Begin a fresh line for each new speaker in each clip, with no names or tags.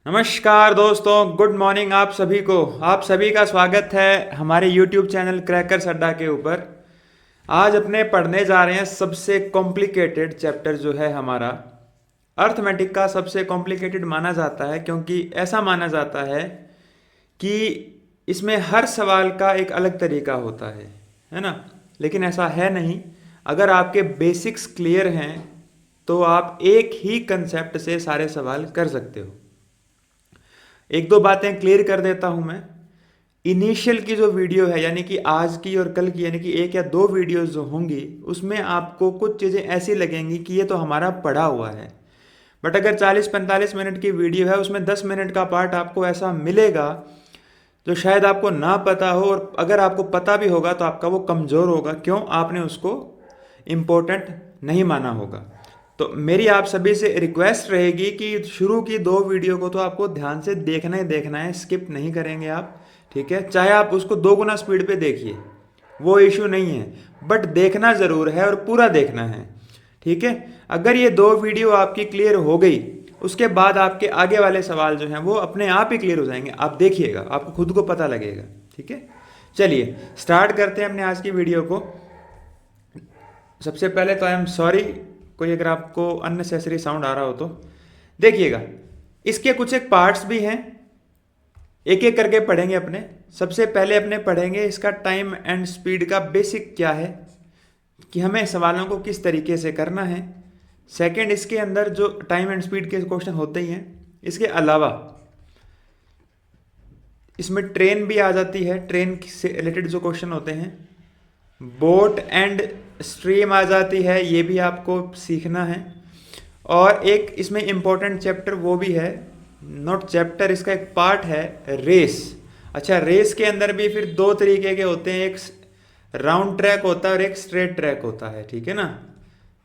नमस्कार दोस्तों, good morning आप सभी को। आप सभी का स्वागत है हमारे YouTube चैनल क्रैकर्स अड्डा के ऊपर। आज अपने पढ़ने जा रहे हैं सबसे कॉम्प्लिकेटेड चैप्टर जो है हमारा अर्थमेटिक का। सबसे कॉम्प्लिकेटेड माना जाता है क्योंकि ऐसा माना जाता है कि इसमें हर सवाल का एक अलग तरीका होता है ना। लेकिन ऐसा है नहीं। अगर आपके बेसिक्स क्लियर हैं तो आप एक ही कंसेप्ट से सारे सवाल कर सकते हो। एक दो बातें क्लियर कर देता हूं मैं। इनिशियल की जो वीडियो है यानी कि आज की और कल की, यानी कि एक या दो वीडियोस जो होंगी उसमें आपको कुछ चीज़ें ऐसी लगेंगी कि ये तो हमारा पढ़ा हुआ है। बट अगर 40-45 मिनट की वीडियो है उसमें 10 मिनट का पार्ट आपको ऐसा मिलेगा जो शायद आपको ना पता हो, और अगर आपको पता भी होगा तो आपका वो कमज़ोर होगा। क्यों? आपने उसको इम्पोर्टेंट नहीं माना होगा। तो मेरी आप सभी से रिक्वेस्ट रहेगी कि शुरू की दो वीडियो को तो आपको ध्यान से देखना ही देखना है, स्किप नहीं करेंगे आप। ठीक है, चाहे आप उसको 2 गुना स्पीड पे देखिए, वो इशू नहीं है, बट देखना ज़रूर है और पूरा देखना है। ठीक है, अगर ये दो वीडियो आपकी क्लियर हो गई उसके बाद आपके आगे वाले सवाल जो हैं वो अपने आप ही क्लियर हो जाएंगे। आप देखिएगा, आपको खुद को पता लगेगा। ठीक है, चलिए स्टार्ट करते हैं अपने आज की वीडियो को। सबसे पहले तो आई एम सॉरी कोई अगर आपको अननेसेसरी साउंड आ रहा हो तो देखिएगा। इसके कुछ एक पार्ट्स भी हैं, एक एक करके पढ़ेंगे अपने। सबसे पहले अपने पढ़ेंगे इसका टाइम एंड स्पीड का बेसिक क्या है, कि हमें सवालों को किस तरीके से करना है। सेकंड, इसके अंदर जो टाइम एंड स्पीड के क्वेश्चन होते ही हैं, इसके अलावा इसमें ट्रेन भी आ जाती है, ट्रेन से रिलेटेड जो क्वेश्चन होते हैं। बोट एंड स्ट्रीम आ जाती है, ये भी आपको सीखना है। और एक इसमें इंपॉर्टेंट चैप्टर वो भी है, नॉट चैप्टर, इसका एक पार्ट है रेस। अच्छा, रेस के अंदर भी फिर दो तरीके के होते हैं, एक राउंड ट्रैक होता है और एक स्ट्रेट ट्रैक होता है। ठीक है ना,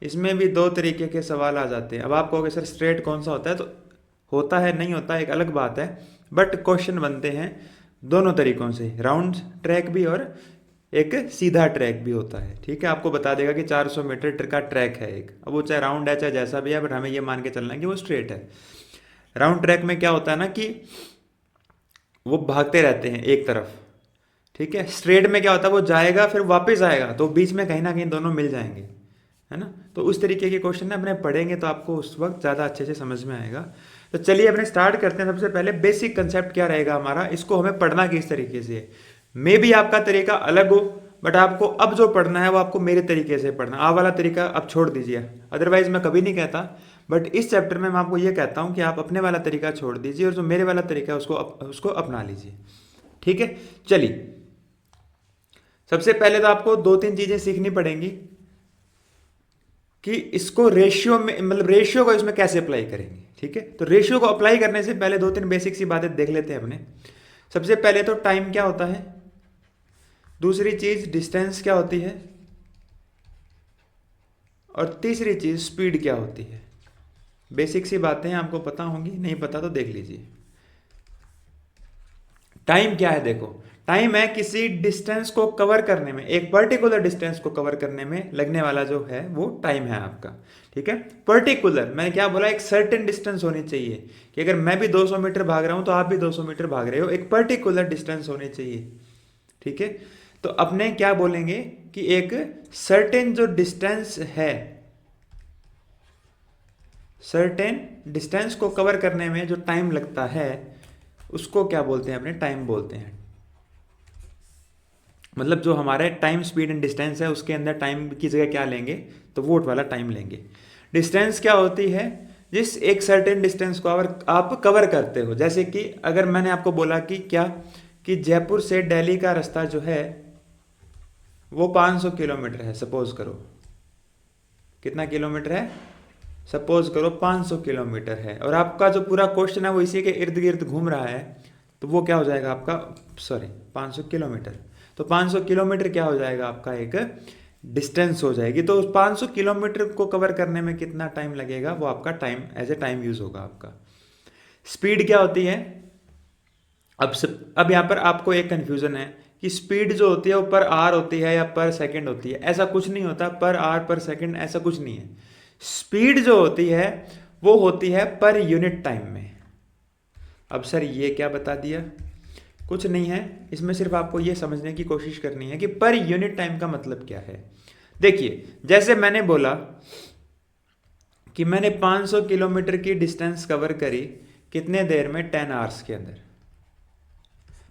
इसमें भी दो तरीके के सवाल आ जाते हैं। अब आप कहोगे सर स्ट्रेट कौन सा होता है, तो होता है नहीं होता एक अलग बात है, बट क्वेश्चन बनते हैं दोनों तरीकों से, राउंड ट्रैक भी और एक सीधा ट्रैक भी होता है। ठीक है, आपको बता देगा कि 400 मीटर का ट्रैक है एक, अब वो चाहे राउंड है चाहे जैसा भी है, बट हमें ये मान के चलना है कि वो स्ट्रेट है। राउंड ट्रैक में क्या होता है ना कि वो भागते रहते हैं एक तरफ। ठीक है, स्ट्रेट में क्या होता है, वो जाएगा फिर वापस आएगा, तो बीच में कहीं ना कहीं दोनों मिल जाएंगे, है ना। तो उस तरीके के क्वेश्चन है, अपने पढ़ेंगे तो आपको उस वक्त ज़्यादा अच्छे से समझ में आएगा। तो चलिए अपने स्टार्ट करते हैं। सबसे पहले बेसिक कंसेप्ट क्या रहेगा हमारा, इसको हमें पढ़ना किस तरीके से। मे भी आपका तरीका अलग हो, बट आपको अब जो पढ़ना है वो आपको मेरे तरीके से पढ़ना। आप वाला तरीका अब छोड़ दीजिए, अदरवाइज मैं कभी नहीं कहता, बट इस चैप्टर में मैं आपको ये कहता हूँ कि आप अपने वाला तरीका छोड़ दीजिए और जो मेरे वाला तरीका है उसको अपना लीजिए। ठीक है, चलिए सबसे पहले तो आपको दो तीन चीज़ें सीखनी पड़ेंगी कि इसको रेशियो में, मतलब रेशियो को इसमें कैसे अप्लाई करेंगे। ठीक है, तो रेशियो को अप्लाई करने से पहले दो तीन बेसिक सी बातें देख लेते हैं अपने। सबसे पहले तो टाइम क्या होता है, दूसरी चीज डिस्टेंस क्या होती है, और तीसरी चीज स्पीड क्या होती है। बेसिक सी बातें आपको पता होंगी, नहीं पता तो देख लीजिए। टाइम क्या है, देखो टाइम है किसी डिस्टेंस को कवर करने में, एक पर्टिकुलर डिस्टेंस को कवर करने में लगने वाला जो है वो टाइम है आपका। ठीक है, पर्टिकुलर, मैंने क्या बोला, एक सर्टेन डिस्टेंस होनी चाहिए कि अगर मैं भी 200 मीटर भाग रहा हूं तो आप भी 200 मीटर भाग रहे हो, एक पर्टिकुलर डिस्टेंस होनी चाहिए। ठीक है, तो अपने क्या बोलेंगे कि एक सर्टेन जो डिस्टेंस है, सर्टेन डिस्टेंस को कवर करने में जो टाइम लगता है उसको क्या बोलते हैं, अपने टाइम बोलते हैं। मतलब जो हमारे टाइम स्पीड एंड डिस्टेंस है उसके अंदर टाइम की जगह क्या लेंगे, तो वोट वाला टाइम लेंगे। डिस्टेंस क्या होती है, जिस एक सर्टेन डिस्टेंस को आप कवर करते हो। जैसे कि अगर मैंने आपको बोला कि क्या, कि जयपुर से दिल्ली का रास्ता जो है वो 500 किलोमीटर है, सपोज करो। कितना किलोमीटर है, सपोज करो 500 किलोमीटर है, और आपका जो पूरा क्वेश्चन है वो इसी के इर्द गिर्द घूम रहा है, तो वो क्या हो जाएगा आपका, सॉरी 500 किलोमीटर, तो 500 किलोमीटर क्या हो जाएगा आपका, एक डिस्टेंस हो जाएगी। तो उस 500 किलोमीटर को कवर करने में कितना टाइम लगेगा, वो आपका time as a time use होगा आपका। स्पीड क्या होती है, अब यहाँ पर आपको एक कंफ्यूजन है कि स्पीड जो होती है वो पर आवर होती है या पर सेकंड होती है। ऐसा कुछ नहीं होता, पर आवर पर सेकंड ऐसा कुछ नहीं है। स्पीड जो होती है वो होती है पर यूनिट टाइम में। अब सर ये क्या बता दिया? कुछ नहीं है, इसमें सिर्फ आपको ये समझने की कोशिश करनी है कि पर यूनिट टाइम का मतलब क्या है। देखिए, जैसे मैंने बोला कि मैंने 500 किलोमीटर की डिस्टेंस कवर करी कितने देर में? 10 आवर्स के अंदर।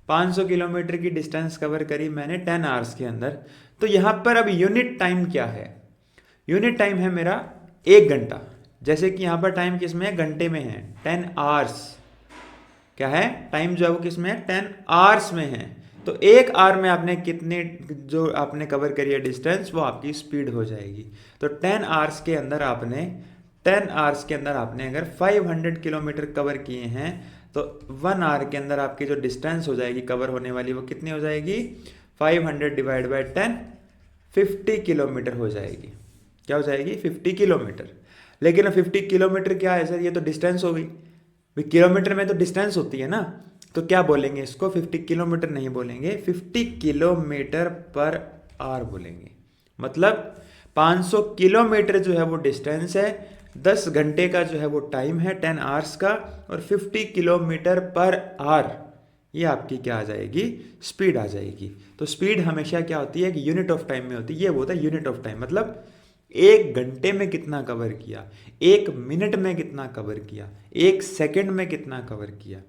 500 किलोमीटर की डिस्टेंस कवर करी मैंने 10 आवर्स के अंदर। तो यहां पर अब यूनिट टाइम क्या है? यूनिट टाइम है मेरा 1 घंटा। जैसे कि यहां पर टाइम किस में है? घंटे में है। 10 आवर्स क्या है? टाइम जो है वो किस में है? 10 आवर्स में है। तो 1 आवर में आपने कितने जो आपने कवर करी है डिस्टेंस, वो आपकी स्पीड हो जाएगी। तो 10 आवर्स के अंदर आपने 10 आवर्स के अंदर आपने अगर 500 किलोमीटर कवर किए हैं तो 1 आवर के अंदर आपकी जो डिस्टेंस हो जाएगी कवर होने वाली वो कितनी हो जाएगी? 500 डिवाइड बाई 10, 50 किलोमीटर हो जाएगी। क्या हो जाएगी? 50 किलोमीटर। लेकिन 50 किलोमीटर क्या है सर? ये तो डिस्टेंस हो गई। भाई किलोमीटर में तो डिस्टेंस होती है ना, तो क्या बोलेंगे इसको? 50 किलोमीटर नहीं बोलेंगे, 50 किलोमीटर पर आवर बोलेंगे। मतलब 500 किलोमीटर जो है वो डिस्टेंस है, 10 घंटे का जो है वो टाइम है 10 आवर्स का, और 50 किलोमीटर पर आवर ये आपकी क्या आ जाएगी? स्पीड आ जाएगी। तो स्पीड हमेशा क्या होती है कि यूनिट ऑफ टाइम में होती है। ये होता है यूनिट ऑफ टाइम, मतलब 1 घंटे में कितना कवर किया, 1 मिनट में कितना कवर किया, 1 सेकंड में कितना कवर किया।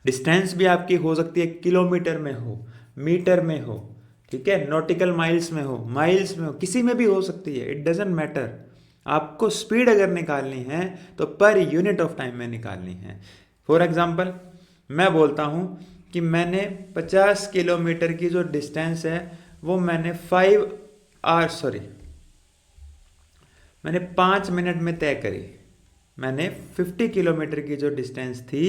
डिस्टेंस भी आपकी हो सकती है किलोमीटर में हो, मीटर में हो, ठीक है, नॉटिकल माइल्स में हो, माइल्स में हो, किसी में भी हो सकती है, इट डजेंट मैटर। आपको स्पीड अगर निकालनी है तो पर यूनिट ऑफ टाइम में निकालनी है। फॉर एग्जाम्पल मैं बोलता हूं कि मैंने 50 किलोमीटर की जो डिस्टेंस है वो मैंने 5 मिनट में तय करी। मैंने 50 किलोमीटर की जो डिस्टेंस थी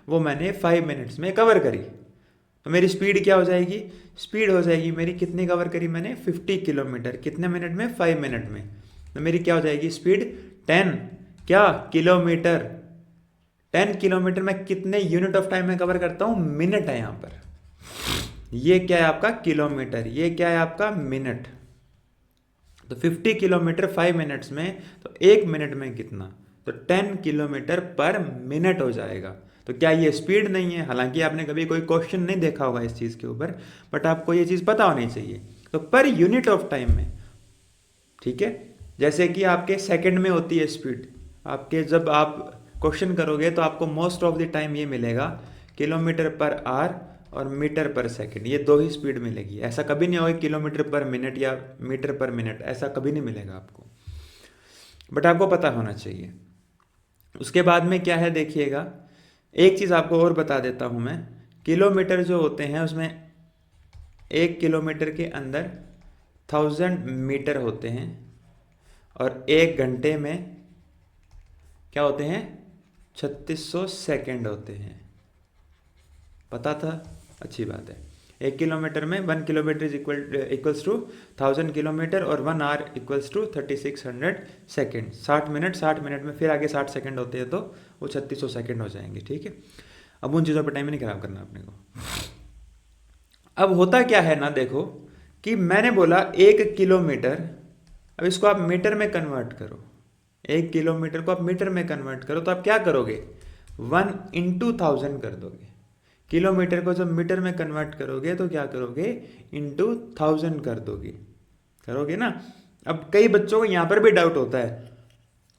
वो मैंने 5 मिनट्स में कवर करी। तो मेरी स्पीड क्या हो जाएगी? स्पीड हो जाएगी मेरी, कितनी कवर करी मैंने? 50 किलोमीटर। कितने मिनट में? 5 मिनट में। तो मेरी क्या हो जाएगी स्पीड? 10 क्या किलोमीटर। 10 किलोमीटर में कितने यूनिट ऑफ टाइम में कवर करता हूं? मिनट है यहां पर। ये क्या है आपका? किलोमीटर। ये क्या है आपका? मिनट। तो 50 किलोमीटर 5 मिनट्स में, तो 1 मिनट में कितना? तो 10 किलोमीटर पर मिनट हो जाएगा। तो क्या ये स्पीड नहीं है? हालांकि आपने कभी कोई क्वेश्चन नहीं देखा होगा इस चीज़ के ऊपर, बट आपको ये चीज़ पता होनी चाहिए। तो पर यूनिट ऑफ टाइम में, ठीक है, जैसे कि आपके सेकंड में होती है स्पीड, आपके जब आप क्वेश्चन करोगे तो आपको मोस्ट ऑफ द टाइम ये मिलेगा किलोमीटर पर आवर और मीटर पर सेकंड, ये दो ही स्पीड मिलेगी। ऐसा कभी नहीं होगा किलोमीटर पर मिनट या मीटर पर मिनट, ऐसा कभी नहीं मिलेगा आपको, बट आपको पता होना चाहिए। उसके बाद में क्या है देखिएगा, एक चीज़ आपको और बता देता हूं मैं। किलोमीटर जो होते हैं उसमें 1 किलोमीटर के अंदर 1000 मीटर होते हैं, और 1 घंटे में क्या होते हैं? 3600 सेकेंड होते हैं। पता था? अच्छी बात है। 1 किलोमीटर में 1 किलोमीटर इक्वल्स टू 1000 किलोमीटर, और 1 hour equals to 3600 second. 60 minute में फिर आगे 60 सेकेंड होते हैं, तो वो 3600 सेकेंड हो जाएंगे। ठीक है, अब उन चीज़ों पर टाइम नहीं खराब करना अपने को। अब होता क्या है ना, देखो कि मैंने बोला 1 किलोमीटर, अब इसको आप मीटर में कन्वर्ट करो। 1 किलोमीटर को आप मीटर में कन्वर्ट करो तो आप क्या करोगे? 1 इंटू 1000 कर दोगे। किलोमीटर को जब मीटर में कन्वर्ट करोगे तो क्या करोगे? इंटू 1000 कर दोगे, करोगे ना। अब कई बच्चों को यहाँ पर भी डाउट होता है।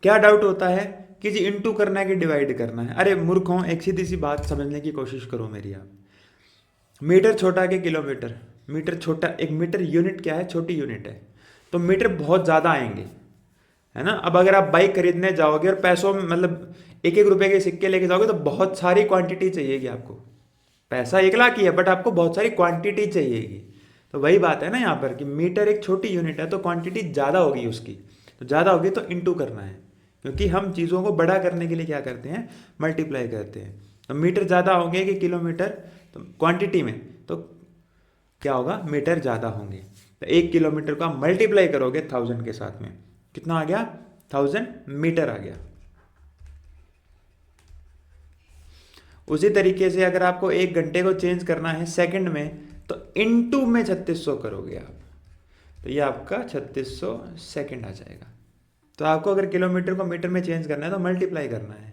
क्या डाउट होता है? कि जी इंटू करना है कि डिवाइड करना है। अरे मूर्खों, एक सीधी सी बात समझने की कोशिश करो मेरी आप। मीटर छोटा कि किलोमीटर? मीटर छोटा। एक मीटर यूनिट क्या है? छोटी यूनिट है। तो मीटर बहुत ज़्यादा आएंगे, है ना। अब अगर आप बाइक खरीदने जाओगे और पैसों में मतलब 1-1 रुपए के सिक्के लेके जाओगे तो बहुत सारी क्वांटिटी चाहिएगी आपको। पैसा 1 लाख ही है बट आपको बहुत सारी क्वांटिटी चाहिएगी। तो वही बात है ना यहाँ पर कि मीटर एक छोटी यूनिट है तो क्वांटिटी ज़्यादा होगी उसकी। तो ज़्यादा होगी तो इंटू करना है, क्योंकि हम चीज़ों को बड़ा करने के लिए क्या करते हैं? मल्टीप्लाई करते हैं। तो मीटर ज़्यादा होंगे कि किलोमीटर? तो क्वांटिटी में तो क्या होगा? मीटर ज़्यादा होंगे। तो 1 किलोमीटर को आप मल्टीप्लाई करोगे 1000 के साथ में, कितना आ गया? 1000 मीटर आ गया। उसी तरीके से अगर आपको 1 घंटे को चेंज करना है सेकंड में तो इनटू में 3600 करोगे आप, तो ये आपका 3600 सेकंड आ जाएगा। तो आपको अगर किलोमीटर को मीटर में चेंज करना है तो मल्टीप्लाई करना है।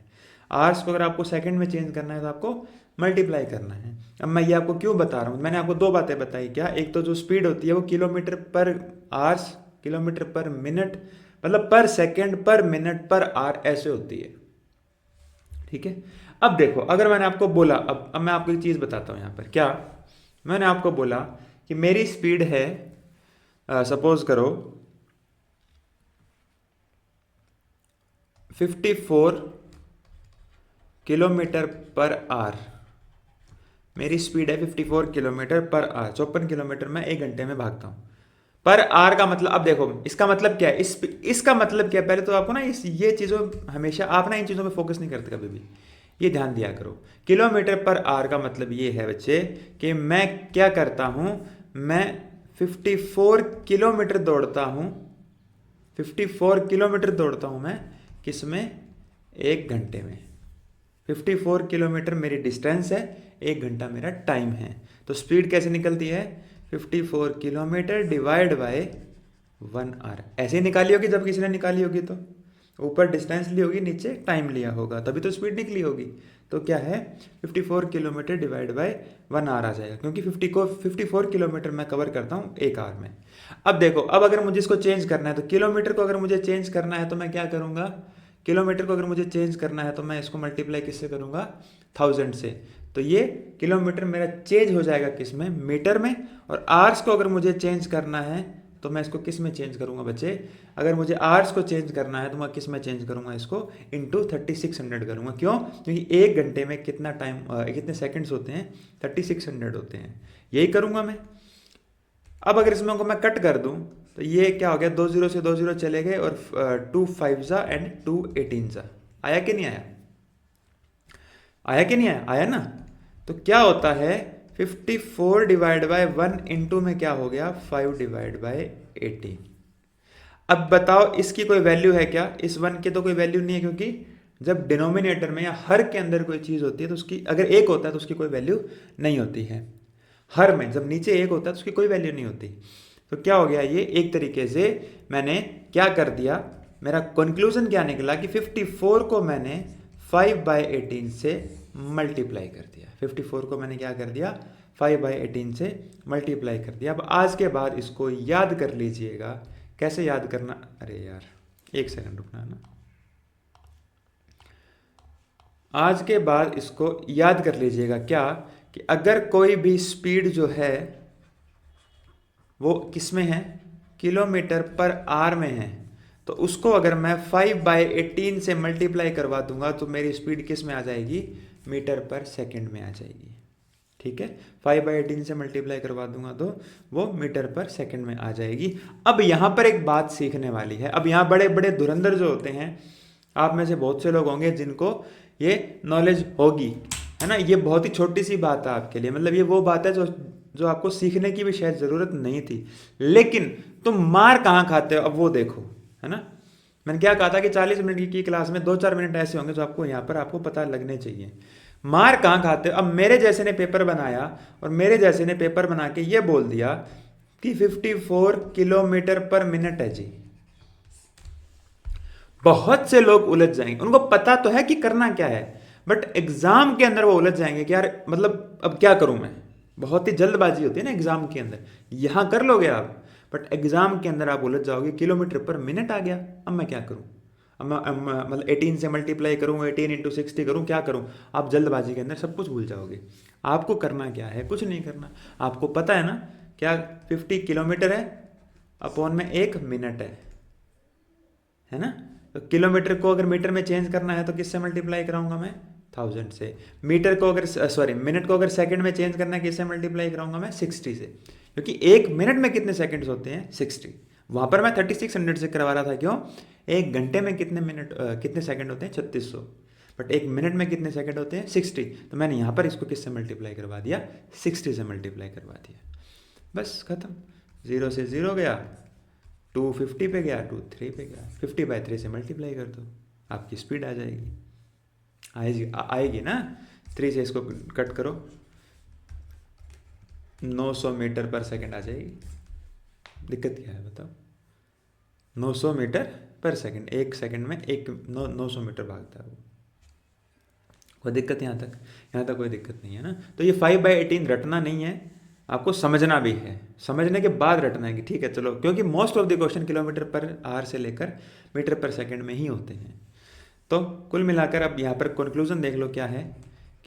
आवर्स को अगर आपको सेकंड में चेंज करना है तो आपको मल्टीप्लाई करना है। अब मैं ये आपको क्यों बता रहा हूँ, मैंने आपको दो बातें बताई क्या, एक तो जो स्पीड होती है वो किलोमीटर पर आवर्स, किलोमीटर पर मिनट, मतलब पर सेकंड पर मिनट पर आवर ऐसे होती है, ठीक है। अब देखो अगर मैंने आपको बोला, अब मैं आपको एक चीज़ बताता हूँ यहाँ पर, क्या मैंने आपको बोला कि मेरी स्पीड है, सपोज करो 54 किलोमीटर पर आवर, मेरी स्पीड है 54 किलोमीटर पर आवर, 54 किलोमीटर मैं 1 घंटे में भागता हूँ। पर आर का मतलब, अब देखो इसका मतलब क्या है, इसका मतलब क्या है, पहले तो आपको ना ये चीज़ों, हमेशा आप ना इन चीज़ों पे फोकस नहीं करते कभी भी, ये ध्यान दिया करो। किलोमीटर पर आर का मतलब ये है बच्चे कि मैं क्या करता हूँ, मैं 54 किलोमीटर दौड़ता हूँ, 54 किलोमीटर दौड़ता हूँ मैं, किस में, 1 घंटे में। 54 किलोमीटर मेरी डिस्टेंस है, 1 घंटा मेरा टाइम है। तो स्पीड कैसे निकलती है, 54 किलोमीटर डिवाइड बाय 1 आवर, ऐसे ही निकाली होगी जब किसी ने निकाली होगी तो, ऊपर डिस्टेंस ली होगी, नीचे टाइम लिया होगा, तभी तो स्पीड निकली होगी। तो क्या है, 54 किलोमीटर डिवाइड बाय 1 आवर आ जाएगा, क्योंकि 54 किलोमीटर मैं कवर करता हूँ 1 आवर में। अब देखो, अब अगर मुझे इसको चेंज करना है तो किलोमीटर को अगर मुझे चेंज करना है तो मैं क्या करूँगा, किलोमीटर को अगर मुझे चेंज करना है तो मैं इसको मल्टीप्लाई किससे करूँगा, 1000 से। तो ये किलोमीटर मेरा चेंज हो जाएगा किस में, मीटर में। और आवर्स को अगर मुझे चेंज करना है तो मैं इसको किस में चेंज करूँगा बच्चे, अगर मुझे आवर्स को चेंज करना है तो मैं किस में चेंज करूँगा, इसको इंटू 3600 करूँगा। क्यों, क्योंकि 1 घंटे में कितना टाइम, कितने सेकंड्स होते हैं, 3600 होते हैं, यही करूँगा मैं। अब अगर इसमें को मैं कट कर दूं तो ये क्या हो गया, 2 0 से 2 0 चले गए, और 2 5 जा एंड 2 18 जा, आया कि नहीं आया, आया कि नहीं आया, आया ना। तो क्या होता है, 54 डिवाइड बाय 1 इंटू में क्या हो गया, 5 डिवाइड बाय 18। अब बताओ इसकी कोई वैल्यू है क्या, इस 1 की तो कोई वैल्यू नहीं है, क्योंकि जब डिनोमिनेटर में या हर के अंदर कोई चीज़ होती है तो उसकी, अगर एक होता है तो उसकी कोई वैल्यू नहीं होती है। हर में जब नीचे एक होता है तो उसकी कोई वैल्यू नहीं होती। तो क्या हो गया, ये एक तरीके से मैंने क्या कर दिया, मेरा कंक्लूजन क्या निकला कि 54 को मैंने 5/18 से मल्टीप्लाई कर दिया। 54 को मैंने क्या कर दिया, 5/18 से मल्टीप्लाई कर दिया। अब आज के बाद इसको याद कर लीजिएगा, कैसे याद करना, अरे यार 1 सेकंड रुकना है ना। आज के बाद इसको याद कर लीजिएगा क्या, कि अगर कोई भी स्पीड जो है वो किस में है, किलोमीटर पर आवर में है, तो उसको अगर मैं 5/18 से मल्टीप्लाई करवा दूंगा तो मेरी स्पीड किस में आ जाएगी, मीटर पर सेकंड में आ जाएगी। ठीक है, 5/18 से मल्टीप्लाई करवा दूंगा तो वो मीटर पर सेकंड में आ जाएगी। अब यहाँ पर एक बात सीखने वाली है। अब यहाँ बड़े बड़े धुरंधर जो होते हैं, आप में से बहुत से लोग होंगे जिनको ये नॉलेज होगी, है ना। ये बहुत ही छोटी सी बात है आपके लिए, मतलब ये वो बात है जो जो आपको सीखने की भी शायद ज़रूरत नहीं थी, लेकिन तुम मार कहाँ खाते हो अब वो देखो, है ना। मैंने क्या कहा था कि 40 मिनट की क्लास में 2-4 मिनट ऐसे होंगे जो आपको यहाँ पर आपको पता लगने चाहिए। मार कहाँ खाते हो, अब मेरे जैसे ने पेपर बनाया और मेरे जैसे ने पेपर बना के ये बोल दिया कि 54 किलोमीटर पर मिनट है जी। बहुत से लोग उलझ जाएंगे, उनको पता तो है कि करना क्या है, बट एग्जाम के अंदर वो उलझ जाएंगे कि यार मतलब अब क्या करूं मैं। बहुत ही जल्दबाजी होती है ना एग्जाम के अंदर, यहां कर लोगे आप, बट एग्जाम के अंदर आप उलझ जाओगे, किलोमीटर पर मिनट आ गया, अब मैं क्या करूं, मतलब 18 से मल्टीप्लाई करूं, 18 इंटू 60 करूं, क्या करूं। आप जल्दबाजी के अंदर सब कुछ भूल जाओगे। आपको करना क्या है, कुछ नहीं करना। आपको पता है ना क्या, 50 किलोमीटर है अपॉन में 1 मिनट है ना। तो किलोमीटर को अगर मीटर में चेंज करना है तो किससे मल्टीप्लाई कराऊंगा मैं, 1000 से। मीटर को अगर, सॉरी, मिनट को अगर सेकंड में चेंज करना है किससे मल्टीप्लाई कराऊंगा मैं, 60 से, क्योंकि 1 मिनट में कितने सेकंड्स होते हैं, 60। वहां पर मैं 3600 से करवा रहा था, क्यों, 1 घंटे में कितने मिनट, कितने सेकंड होते हैं, 3600, बट 1 मिनट में कितने सेकंड होते हैं, 60। तो मैंने यहाँ पर इसको किससे मल्टीप्लाई करवा दिया, 60 से मल्टीप्लाई करवा दिया, बस खत्म। 0 से 0 गया, 250 पे गया, 3 पे गया, 50/3 से मल्टीप्लाई कर दो, आपकी स्पीड आ जाएगी, आएगी ना। 3 से इसको कट करो, 900 मीटर पर सेकंड आ जाएगी। दिक्कत क्या है बताओ, 900 मीटर पर सेकंड, 1 सेकंड में 900 मीटर भागता है वो। कोई दिक्कत यहाँ तक कोई दिक्कत नहीं है ना। तो ये 5/18 रटना नहीं है, आपको समझना भी है, समझने के बाद रटना है कि ठीक है चलो, क्योंकि most of the question kilometre per our से लेकर मीटर पर सेकंड में ही होते हैं। तो कुल मिलाकर अब यहाँ पर कंक्लूजन देख लो क्या है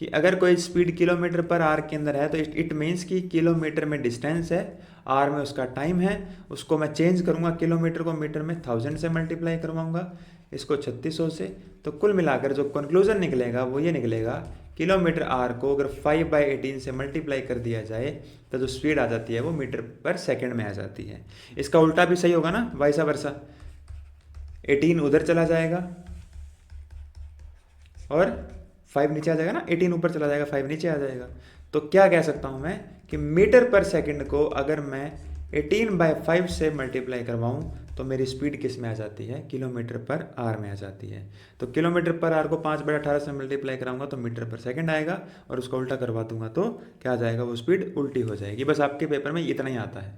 कि अगर कोई स्पीड किलोमीटर पर आवर के अंदर है तो इट मीन्स कि किलोमीटर में डिस्टेंस है, आवर में उसका टाइम है, उसको मैं चेंज करूँगा किलोमीटर को मीटर में 1000 से मल्टीप्लाई करवाऊँगा, इसको 3600 से। तो कुल मिलाकर जो कंक्लूजन निकलेगा वो ये निकलेगा, किलोमीटर आर को अगर 5/18 से मल्टीप्लाई कर दिया जाए तो जो स्पीड आ जाती है वो मीटर पर सेकंड में आ जाती है। इसका उल्टा भी सही होगा ना, वाइसा वर्सा, 18 उधर चला जाएगा और 5 नीचे आ जाएगा ना, 18 ऊपर चला जाएगा 5 नीचे आ जाएगा। तो क्या कह सकता हूँ मैं कि मीटर पर सेकंड को अगर मैं 18/5 से मल्टीप्लाई करवाऊँ तो मेरी स्पीड किस में आ जाती है, किलोमीटर पर आवर में आ जाती है। तो किलोमीटर पर आवर को 5/18 से मल्टीप्लाई कराऊंगा तो मीटर पर सेकंड आएगा, और उसका उल्टा करवा दूंगा तो क्या आ जाएगा, वो स्पीड उल्टी हो जाएगी। बस आपके पेपर में इतना ही आता है,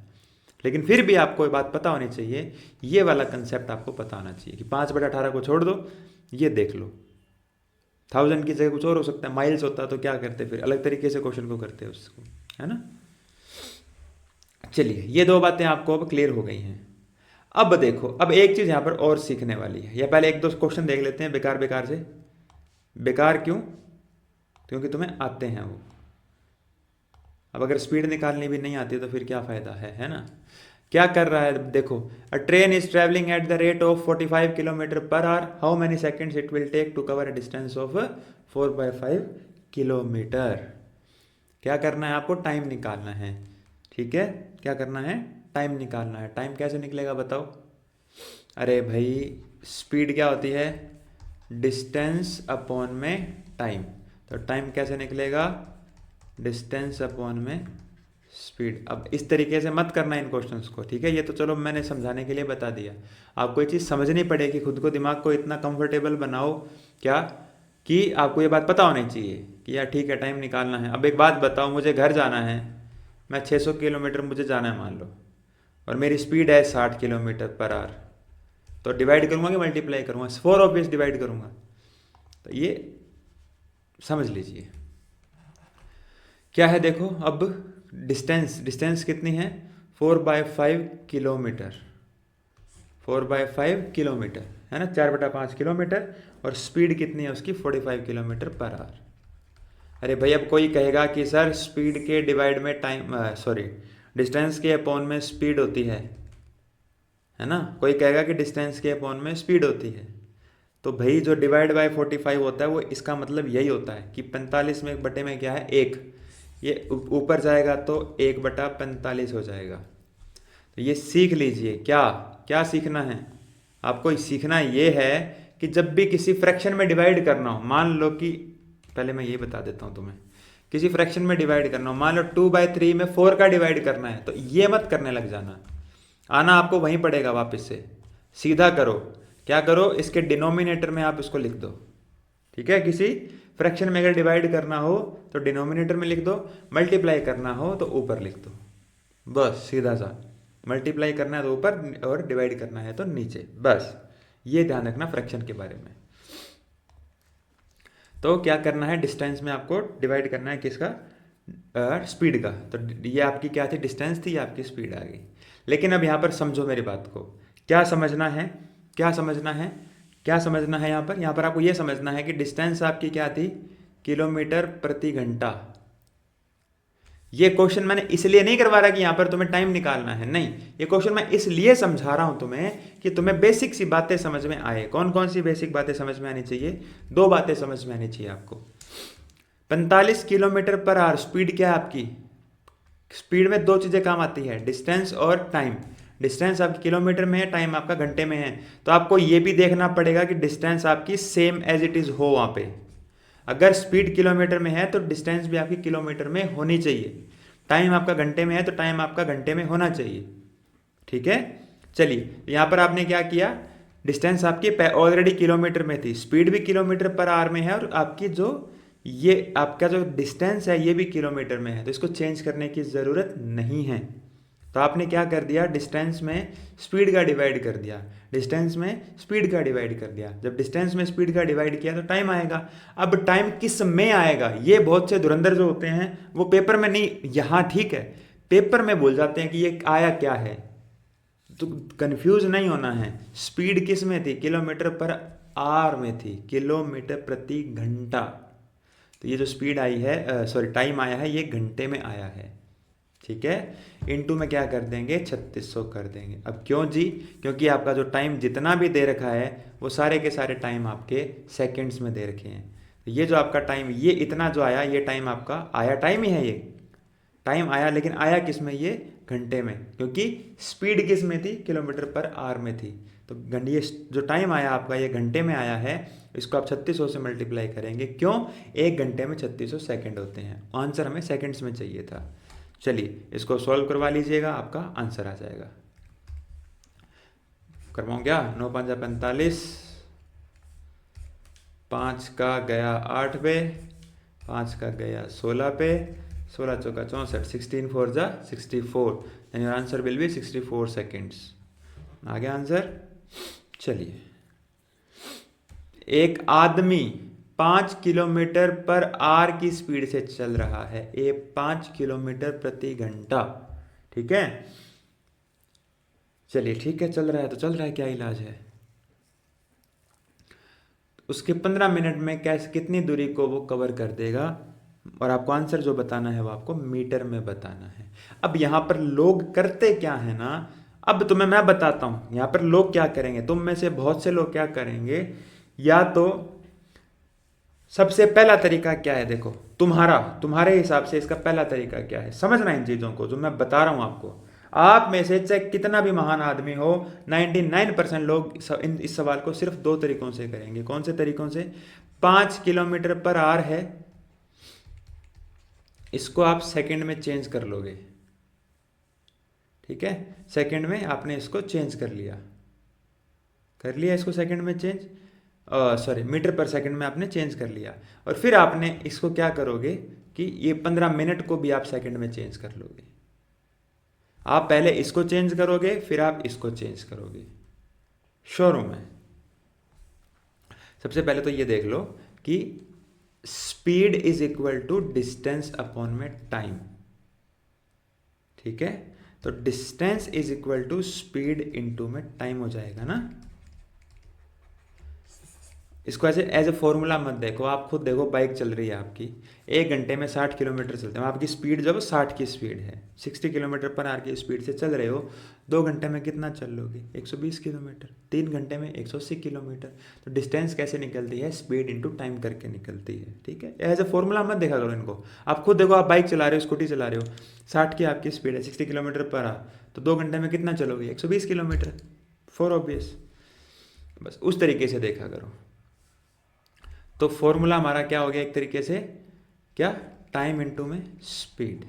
लेकिन फिर भी आपको ये बात पता होनी चाहिए, ये वाला कंसेप्ट आपको पता होना चाहिए कि 5/18 को छोड़ दो, ये देख लो 1000 की जगह कुछ और हो सकता है, माइल्स होता तो क्या करते, फिर अलग तरीके से क्वेश्चन को करते उसको, है ना। चलिए ये दो बातें आपको अब क्लियर हो गई हैं। अब देखो, अब एक चीज़ यहाँ पर और सीखने वाली है, या पहले एक दो क्वेश्चन देख लेते हैं बेकार बेकार से। बेकार क्यों, क्योंकि तुम्हें आते हैं वो। अब अगर स्पीड निकालनी भी नहीं आती तो फिर क्या फ़ायदा है ना। क्या कर रहा है देखो, a train is travelling at the rate of 45 kilometre per hour, how many seconds it will take to cover a distance of 4/5 kilometre. क्या करना है आपको, टाइम निकालना है, ठीक है। क्या करना है, टाइम निकालना है। टाइम कैसे निकलेगा बताओ। अरे भाई स्पीड क्या होती है, डिस्टेंस अपॉन में टाइम। तो टाइम कैसे निकलेगा, डिस्टेंस अपॉन में स्पीड। अब इस तरीके से मत करना इन क्वेश्चंस को, ठीक है। ये तो चलो मैंने समझाने के लिए बता दिया, आपको ये चीज़ समझनी पड़ेगी, खुद को दिमाग को इतना कंफर्टेबल बनाओ क्या कि आपको ये बात पता होनी चाहिए कि यार ठीक है टाइम निकालना है। अब एक बात बताओ, मुझे घर जाना है, मैं 600 किलोमीटर मुझे जाना है मान लो, और मेरी स्पीड है 60 किलोमीटर पर आवर, तो डिवाइड करूँगा कि मल्टीप्लाई करूँगा, 4 ऑब्वियस डिवाइड करूँगा। तो ये समझ लीजिए क्या है। देखो अब डिस्टेंस कितनी है, 4/5 किलोमीटर, 4/5 किलोमीटर है ना, 4/5 किलोमीटर, और स्पीड कितनी है उसकी, 45 किलोमीटर पर आवर। अरे भाई अब कोई कहेगा कि सर स्पीड के डिवाइड में टाइम, सॉरी डिस्टेंस के अपॉन में स्पीड होती है ना, कोई कहेगा कि डिस्टेंस के अपॉन में स्पीड होती है। तो भाई जो डिवाइड बाय 45 होता है वो इसका मतलब यही होता है कि 45 में बटे में क्या है 1, ये ऊपर जाएगा तो 1/45 हो जाएगा। तो ये सीख लीजिए, क्या क्या सीखना है आपको, सीखना ये है कि जब भी किसी फ्रैक्शन में डिवाइड करना हो, मान लो कि पहले मैं ये बता देता हूँ तुम्हें, किसी फ्रैक्शन में डिवाइड करना हो, मान लो 2/3 में 4 का डिवाइड करना है, तो ये मत करने लग जाना, आना आपको वहीं पड़ेगा वापस से। सीधा करो, क्या करो, इसके डिनोमिनेटर में आप इसको लिख दो, ठीक है। किसी फ्रैक्शन में अगर डिवाइड करना हो तो डिनोमिनेटर में लिख दो, मल्टीप्लाई करना हो तो ऊपर लिख दो, बस सीधा सा। मल्टीप्लाई करना है तो ऊपर और डिवाइड करना है तो नीचे, बस ये ध्यान रखना फ्रैक्शन के बारे में। तो क्या करना है, डिस्टेंस में आपको डिवाइड करना है किसका, स्पीड का। तो ये आपकी क्या थी, डिस्टेंस थी, ये आपकी स्पीड आ गई। लेकिन अब यहाँ पर समझो मेरी बात को, क्या समझना है, क्या समझना है, क्या समझना है यहाँ पर आपको ये समझना है कि डिस्टेंस आपकी क्या थी, किलोमीटर प्रति घंटा। ये क्वेश्चन मैंने इसलिए नहीं करवा रहा कि यहाँ पर तुम्हें टाइम निकालना है, नहीं, ये क्वेश्चन मैं इसलिए समझा रहा हूँ तुम्हें कि तुम्हें बेसिक सी बातें समझ में आए। कौन कौन सी बेसिक बातें समझ में आनी चाहिए, 2 बातें समझ में आनी चाहिए आपको। 45 किलोमीटर पर आवर स्पीड क्या है आपकी, स्पीड में 2 चीज़ें काम आती है, डिस्टेंस और टाइम। डिस्टेंस आपकी किलोमीटर में है, टाइम आपका घंटे में है। तो आपको ये भी देखना पड़ेगा कि डिस्टेंस आपकी सेम एज इट इज़ हो वहाँ पे। अगर स्पीड किलोमीटर में है तो डिस्टेंस भी आपकी किलोमीटर में होनी चाहिए। टाइम आपका घंटे में है तो टाइम आपका घंटे में होना चाहिए, ठीक है। चलिए यहाँ पर आपने क्या किया, डिस्टेंस आपकी ऑलरेडी किलोमीटर में थी, स्पीड भी किलोमीटर पर आवर में है, और आपकी जो ये आपका जो डिस्टेंस है ये भी किलोमीटर में है, तो इसको चेंज करने की ज़रूरत नहीं है, तो आपने क्या कर दिया, डिस्टेंस में स्पीड का डिवाइड कर दिया, डिस्टेंस में स्पीड का डिवाइड कर दिया। जब डिस्टेंस में स्पीड का डिवाइड किया तो टाइम आएगा। अब टाइम किस में आएगा, ये बहुत से धुरंधर जो होते हैं वो पेपर में नहीं, यहाँ ठीक है, पेपर में भूल जाते हैं कि ये आया क्या है। तो कंफ्यूज नहीं होना है। स्पीड किस में थी, किलोमीटर पर आवर में थी, किलोमीटर प्रति घंटा। तो ये जो स्पीड आई है, सॉरी टाइम आया है, ये घंटे में आया है। ठीक है, इनटू में क्या कर देंगे, 3600 कर देंगे। अब क्यों जी, क्योंकि आपका जो टाइम जितना भी दे रखा है वो सारे के सारे टाइम आपके सेकंड्स में दे रखे हैं। तो ये जो आपका टाइम, ये इतना जो आया, ये टाइम आपका आया टाइम ही है, ये टाइम आया, लेकिन आया किस में, ये घंटे में, क्योंकि स्पीड किस में थी, किलोमीटर पर आवर में थी। तो ये जो टाइम आया आपका, ये घंटे में आया है। इसको आप 3600 से मल्टीप्लाई करेंगे, क्यों, एक घंटे में 3600 सेकंड होते हैं। आंसर हमें सेकंड्स में चाहिए था। चलिए इसको सॉल्व करवा लीजिएगा, आपका आंसर आ जाएगा। करवाऊँ क्या, 9 5 45, 5 का गया 8 पे, 5 का गया 16 पे, 16 चौका 64, 16 4 जा 64, and your answer will be 64 seconds. आ गया आंसर। चलिए, एक आदमी 5 किलोमीटर पर आवर की स्पीड से चल रहा है, ये 5 किलोमीटर प्रति घंटा। ठीक है, चलिए ठीक है, चल रहा है तो चल रहा है, क्या इलाज है। उसके 15 मिनट में कैसे कितनी दूरी को वो कवर कर देगा, और आपको आंसर जो बताना है वो आपको मीटर में बताना है। अब यहाँ पर लोग करते क्या है ना, अब तुम्हें मैं बताता हूँ यहाँ पर लोग क्या करेंगे। तुम में से बहुत से लोग क्या करेंगे, या तो सबसे पहला तरीका क्या है, देखो तुम्हारे हिसाब से इसका पहला तरीका क्या है, समझना इन चीज़ों को जो मैं बता रहा हूँ आपको। आप में से चाहे कितना भी महान आदमी हो, 99% लोग इस सवाल को सिर्फ 2 तरीकों से करेंगे। कौन से तरीकों से, 5 किलोमीटर पर आवर है, इसको आप सेकंड में चेंज कर लोगे। ठीक है, सेकंड में आपने इसको चेंज कर लिया इसको सेकंड में चेंज, सॉरी मीटर पर सेकंड में आपने चेंज कर लिया। और फिर आपने इसको क्या करोगे कि ये 15 मिनट को भी आप सेकंड में चेंज कर लोगे। आप पहले इसको चेंज करोगे, फिर आप इसको चेंज करोगे। श्योर हूं मैं। सबसे पहले तो ये देख लो कि speed is equal to distance upon में टाइम। ठीक है, तो distance is equal to speed into में टाइम हो जाएगा ना। इसको ऐसे एज ए फॉर्मूला मत देखो। आप खुद देखो, बाइक चल रही है आपकी, 1 घंटे में 60 किलोमीटर चलते हैं, आपकी स्पीड जो है 60 की स्पीड है, 60 किलोमीटर पर आवर की स्पीड से चल रहे हो। 2 घंटे में कितना चल लोगे, 120 किलोमीटर। 3 घंटे में 180 किलोमीटर। तो डिस्टेंस कैसे निकलती है, स्पीड इंटू टाइम करके निकलती है। ठीक है, एज ए फॉर्मूला मत देखा करो इनको। आप खुद देखो, आप बाइक चला रहे हो, स्कूटी चला रहे हो, 60 की आपकी स्पीड है, 60 किलोमीटर पर आवर, तो 2 घंटे में कितना चलोगे, 120 किलोमीटर, फॉर ऑब्वियस। बस उस तरीके से देखा करो। तो फॉर्मूला हमारा क्या हो गया, एक तरीके से क्या, टाइम इनटू में स्पीड।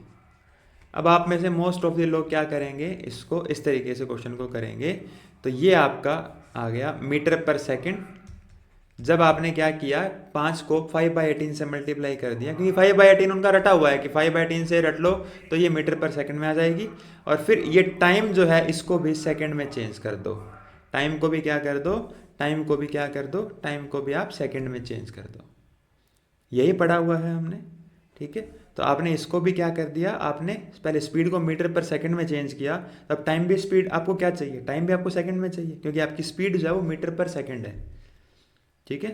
अब आप में से मोस्ट ऑफ द लोग क्या करेंगे, इसको इस तरीके से क्वेश्चन को करेंगे। तो ये आपका आ गया मीटर पर सेकंड। जब आपने क्या किया, 5 को 5/18 से मल्टीप्लाई कर दिया, क्योंकि 5/18 उनका रटा हुआ है कि 5/18 से रट लो तो ये मीटर पर सेकंड में आ जाएगी। और फिर ये टाइम जो है इसको भी सेकंड में चेंज कर दो, टाइम को भी क्या कर दो, टाइम को भी क्या कर दो, टाइम को भी आप सेकंड में चेंज कर दो। यही पढ़ा हुआ है हमने। ठीक है, तो आपने इसको भी क्या कर दिया, आपने पहले स्पीड को मीटर पर सेकंड में चेंज किया, तब टाइम भी स्पीड आपको क्या चाहिए, टाइम भी आपको सेकंड में चाहिए, क्योंकि आपकी स्पीड जो है वो मीटर पर सेकंड है। ठीक है,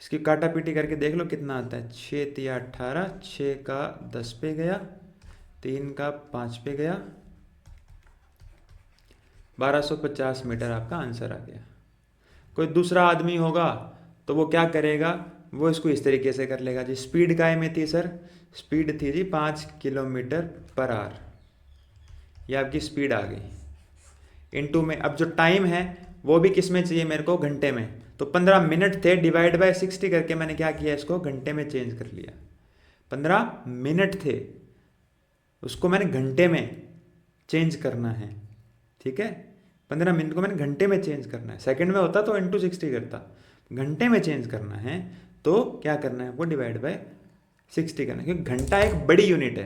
इसकी काटा पीटी करके देख लो कितना आता है, 6 तिया 18, 6 का 10 पे गया, 3 का 5 पे गया, 1250 मीटर आपका आंसर आ गया। कोई दूसरा आदमी होगा तो वो क्या करेगा, वो इसको इस तरीके से कर लेगा जी। स्पीड काय में थी सर, स्पीड थी जी 5 किलोमीटर पर आवर, ये आपकी स्पीड आ गई। इनटू में अब जो टाइम है वो भी किस में चाहिए मेरे को, घंटे में। तो 15 मिनट थे, डिवाइड बाय 60 करके मैंने क्या किया, इसको घंटे में चेंज कर लिया। 15 मिनट थे, उसको मैंने घंटे में चेंज करना है। ठीक है, 15 मिनट को मैंने घंटे में चेंज करना है। सेकंड में होता तो इंटू 60 करता, घंटे में चेंज करना है तो क्या करना है, वो डिवाइड बाय 60 करना है, क्योंकि घंटा एक बड़ी यूनिट है।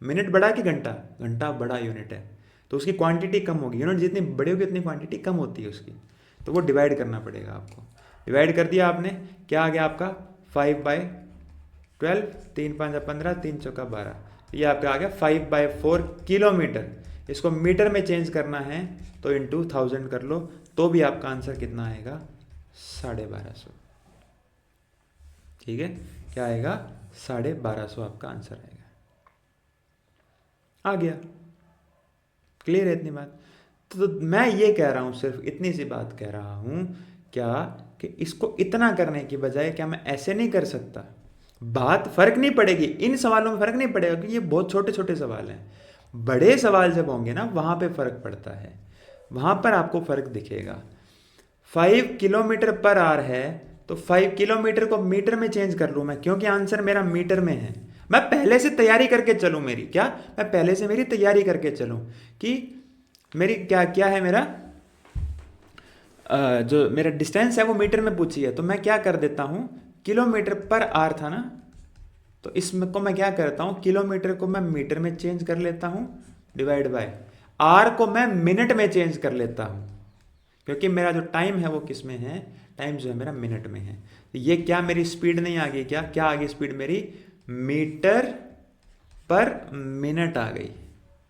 मिनट बड़ा कि घंटा, घंटा बड़ा यूनिट है। तो उसकी क्वांटिटी कम होगी, यूनिट जितनी बड़ी होगी उतनी क्वांटिटी कम होती है उसकी, तो वो डिवाइड करना पड़ेगा आपको। डिवाइड कर दिया आपने, क्या आ गया आपका 5/12, 3×5 = 15, 3×4 = 12, ये आपका आ गया 5/4 किलोमीटर। इसको मीटर में चेंज करना है तो इंटू 1000 कर लो, तो भी आपका आंसर कितना आएगा 1250। ठीक है, क्या आएगा 1250 आपका आंसर आएगा। आ गया, क्लियर है इतनी बात? तो मैं ये कह रहा हूँ, सिर्फ इतनी सी बात कह रहा हूँ क्या, कि इसको इतना करने की बजाय क्या मैं ऐसे नहीं कर सकता? बात फर्क नहीं पड़ेगी, इन सवालों में फर्क नहीं पड़ेगा क्योंकि ये बहुत छोटे छोटे सवाल हैं। बड़े सवाल जब होंगे ना वहां पे फर्क पड़ता है, वहां पर आपको फर्क दिखेगा। 5 किलोमीटर पर आवर है तो 5 किलोमीटर को मीटर में चेंज कर लूँ मैं, क्योंकि आंसर मेरा मीटर में है। मैं पहले से तैयारी करके चलूँ, मेरी क्या, मैं पहले से मेरी तैयारी करके चलूँ कि मेरी क्या क्या है, मेरा जो मेरा डिस्टेंस है वो मीटर में पूछी है, तो मैं क्या कर देता हूँ, किलोमीटर पर आवर था ना, तो इसमें को मैं क्या करता हूँ, किलोमीटर को मैं मीटर में चेंज कर लेता हूँ, डिवाइड बाय आर को मैं मिनट में चेंज कर लेता हूँ, क्योंकि मेरा जो टाइम है वो किस में है, टाइम जो है मेरा मिनट में है। तो ये क्या मेरी स्पीड नहीं आ गई, क्या क्या आ गई स्पीड मेरी, मीटर पर मिनट आ गई।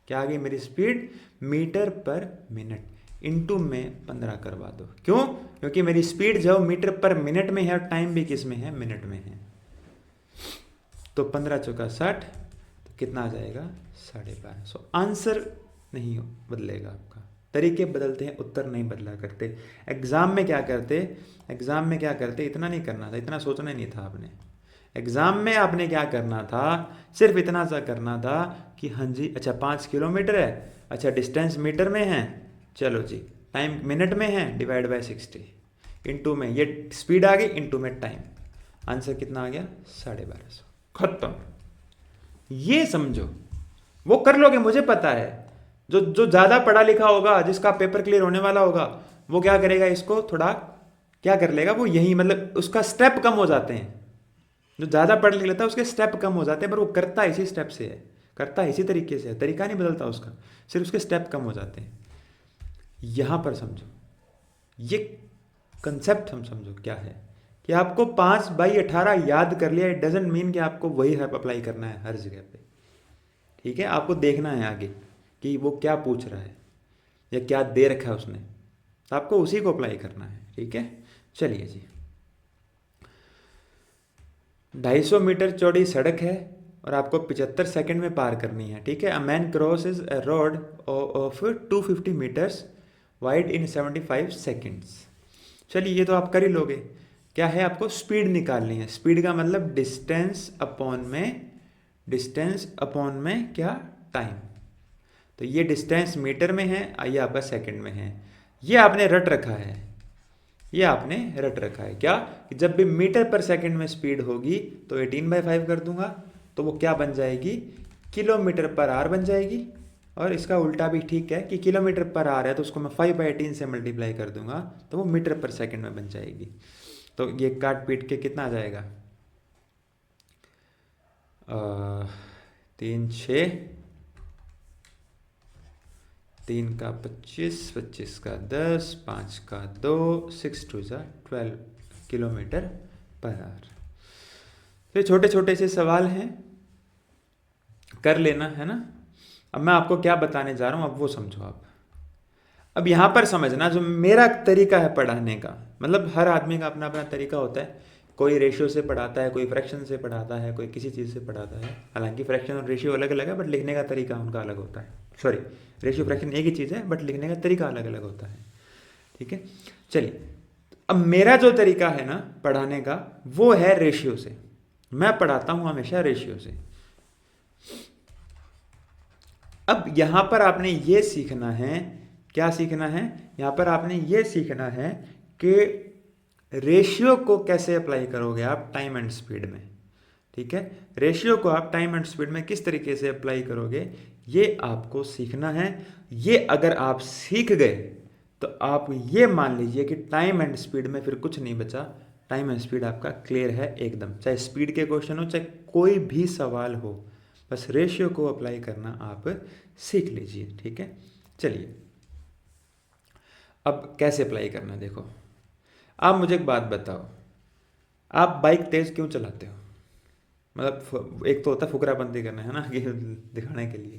क्या आ गई मेरी speed, metre per minute, into में 15 करवा दो। क्यों, क्योंकि मेरी स्पीड जो मीटर पर मिनट में है और टाइम भी किस में है, मिनट में है। तो 15×4 = 60, तो कितना आ जाएगा 1250। आंसर नहीं बदलेगा आपका, तरीके बदलते हैं, उत्तर नहीं बदला करते। एग्जाम में क्या करते, एग्जाम में क्या करते, इतना नहीं करना था, इतना सोचना नहीं था आपने। एग्जाम में आपने क्या करना था, सिर्फ इतना सा करना था कि हाँ जी अच्छा 5 किलोमीटर है, अच्छा डिस्टेंस मीटर में है, चलो जी टाइम मिनट में है, डिवाइड बाय 60, इनटू में ये स्पीड आ गई, इनटू में टाइम, आंसर कितना आ गया 1250। खत्म। ये समझो, वो कर लोगे मुझे पता है। जो जो ज्यादा पढ़ा लिखा होगा, जिसका पेपर क्लियर होने वाला होगा, वो क्या करेगा, इसको थोड़ा क्या कर लेगा, वो यही मतलब उसका स्टेप कम हो जाते हैं। जो ज्यादा पढ़ लिख लेता है उसके स्टेप कम हो जाते हैं, पर वो करता इसी स्टेप से है, करता इसी तरीके से है, तरीका नहीं बदलता उसका, सिर्फ उसके स्टेप कम हो जाते हैं। यहां पर समझो, ये कंसेप्ट हम समझो क्या है, कि आपको 5/18 याद कर लिया, इट डजेंट मीन कि आपको वही अप्लाई करना है हर जगह पे। ठीक है, आपको देखना है आगे कि वो क्या पूछ रहा है या क्या दे रखा है उसने, तो आपको उसी को अप्लाई करना है। ठीक है, चलिए जी। 250 मीटर चौड़ी सड़क है और आपको 75 सेकंड में पार करनी है। ठीक है, a man crosses a road of 250 metres wide in 75 seconds. चलिए ये तो आप कर ही लोगे। क्या है, आपको स्पीड निकालनी है। स्पीड का मतलब डिस्टेंस अपॉन में क्या, टाइम। तो ये डिस्टेंस मीटर में है, ये आपका सेकंड में है। ये आपने रट रखा है, ये आपने रट रखा है क्या, कि जब भी मीटर पर सेकंड में स्पीड होगी तो 18/5 कर दूंगा, तो वो क्या बन जाएगी, किलोमीटर पर आवर बन जाएगी। और इसका उल्टा भी ठीक है कि किलोमीटर पर आवर है तो उसको मैं 5/18 से मल्टीप्लाई कर दूंगा तो वो मीटर पर सेकंड में बन जाएगी। तो ये काट पीट के कितना आ जाएगा, 3 6, 3 का 25, 25 का 10, 5 का 2, 6 2 12 किलोमीटर पर आवर। तो छोटे छोटे से सवाल हैं, कर लेना है ना। अब मैं आपको क्या बताने जा रहा हूँ, अब वो समझो आप। अब यहाँ पर समझना, जो मेरा तरीका है पढ़ाने का, मतलब हर आदमी का अपना अपना तरीका होता है। कोई रेशियो से पढ़ाता है, कोई फ्रैक्शन से पढ़ाता है, कोई किसी चीज़ से पढ़ाता है। हालांकि फ्रैक्शन और रेशियो अलग अलग है, बट लिखने का तरीका उनका अलग होता है। सॉरी, रेशियो फ्रैक्शन एक ही चीज़ है, बट लिखने का तरीका अलग अलग होता है। ठीक है, चलिए अब मेरा जो तरीका है ना पढ़ाने का, वो है रेशियो से। मैं पढ़ाता हूँ हमेशा रेशियो से। अब यहां पर आपने ये सीखना है, क्या सीखना है, यहां पर आपने ये सीखना है कि रेशियो को कैसे अप्लाई करोगे आप टाइम एंड स्पीड में। ठीक है, रेशियो को आप टाइम एंड स्पीड में किस तरीके से अप्लाई करोगे, ये आपको सीखना है। ये अगर आप सीख गए तो आप ये मान लीजिए कि टाइम एंड स्पीड में फिर कुछ नहीं बचा। टाइम एंड स्पीड आपका क्लियर है एकदम, चाहे स्पीड के क्वेश्चन हो, चाहे कोई भी सवाल हो, बस रेशियो को अप्लाई करना आप सीख लीजिए। ठीक है, चलिए अब कैसे अप्लाई करना देखो। आप मुझे एक बात बताओ, आप बाइक तेज क्यों चलाते हो? मतलब एक तो होता है फुकरापंती करना, है ना, कि दिखाने के लिए।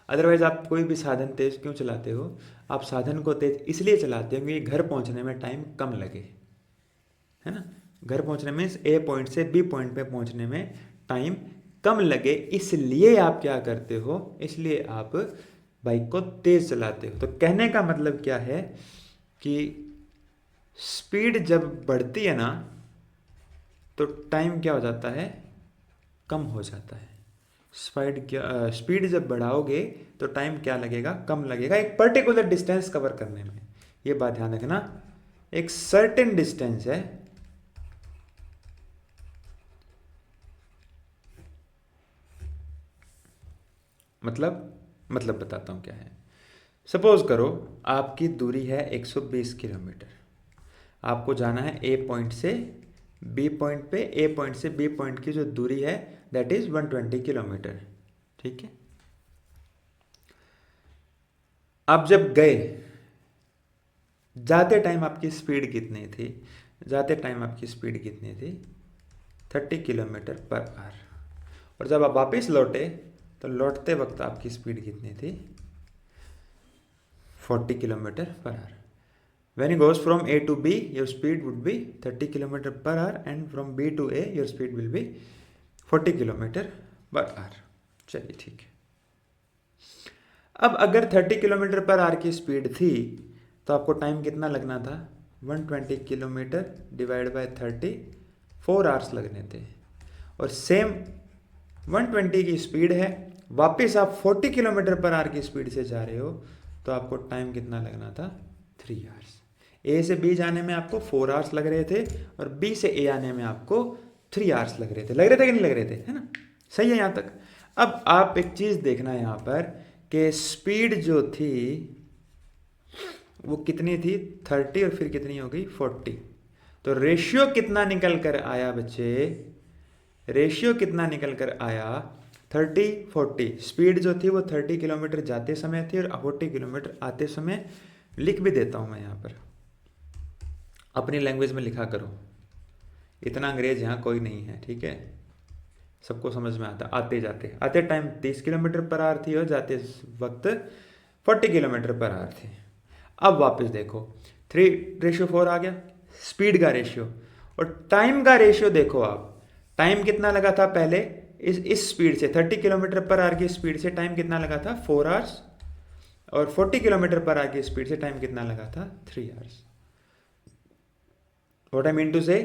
अदरवाइज आप कोई भी साधन तेज क्यों चलाते हो? आप साधन को तेज इसलिए चलाते हो कि घर पहुंचने में टाइम कम लगे, है ना। घर पहुंचने में, ए पॉइंट से बी पॉइंट पे पहुंचने में टाइम कम लगे, इसलिए आप क्या करते हो, इसलिए आप बाइक को तेज चलाते हो। तो कहने का मतलब क्या है कि स्पीड जब बढ़ती है ना तो टाइम क्या हो जाता है, कम हो जाता है। स्पीड जब बढ़ाओगे तो टाइम क्या लगेगा, कम लगेगा, एक पर्टिकुलर डिस्टेंस कवर करने में। ये बात ध्यान रखना, एक सर्टेन डिस्टेंस है, मतलब बताता हूं क्या है। सपोज करो आपकी दूरी है 120 किलोमीटर, आपको जाना है ए पॉइंट से बी पॉइंट पे, ए पॉइंट से बी पॉइंट की जो दूरी है दैट इज 120 किलोमीटर, ठीक है। आप जब गए, जाते टाइम आपकी स्पीड कितनी थी, जाते टाइम आपकी स्पीड कितनी थी, 30 किलोमीटर पर आवर। और जब आप वापस लौटे तो लौटते वक्त आपकी स्पीड कितनी थी, 40 kilometre per our. When it goes from A to B, your speed would be 30 kilometre per our, and from B to A, your speed will be 40 kilometre per our. चलिए ठीक है। अब अगर 30 किलोमीटर पर आवर की speed थी तो आपको time कितना लगना था, 120 किलोमीटर डिवाइड बाय 30, 4 आवर्स लगने थे। और सेम 120 की स्पीड है, वापस आप 40 किलोमीटर पर आवर की स्पीड से जा रहे हो तो आपको टाइम कितना लगना था, 3 आवर्स। ए से बी जाने में आपको 4 आवर्स लग रहे थे और बी से ए आने में आपको 3 आवर्स लग रहे थे। लग रहे थे कि नहीं लग रहे थे, है ना। सही है यहाँ तक। अब आप एक चीज़ देखना है यहाँ पर कि स्पीड जो थी वो कितनी थी, 30 और फिर कितनी हो गई, 40। तो रेशियो कितना निकल कर आया बच्चे, रेशियो कितना निकल कर आया, 30-40। स्पीड जो थी वो 30 किलोमीटर जाते समय थी और 40 किलोमीटर आते समय। लिख भी देता हूँ मैं यहाँ पर, अपनी लैंग्वेज में लिखा करो, इतना अंग्रेज यहाँ कोई नहीं है, ठीक है, सबको समझ में आता। आते जाते, आते टाइम 30 किलोमीटर पर आवर थी और जाते वक्त 40 किलोमीटर पर आवर थी। अब वापस देखो, 3:4 आ गया स्पीड का रेशियो, और टाइम का रेशियो देखो आप, टाइम कितना लगा था पहले, इस स्पीड से 30 किलोमीटर पर आवर की स्पीड से टाइम कितना लगा था, 4 आवर्स, और 40 किलोमीटर पर आवर की स्पीड से टाइम कितना लगा था, 3 hours. What I mean to say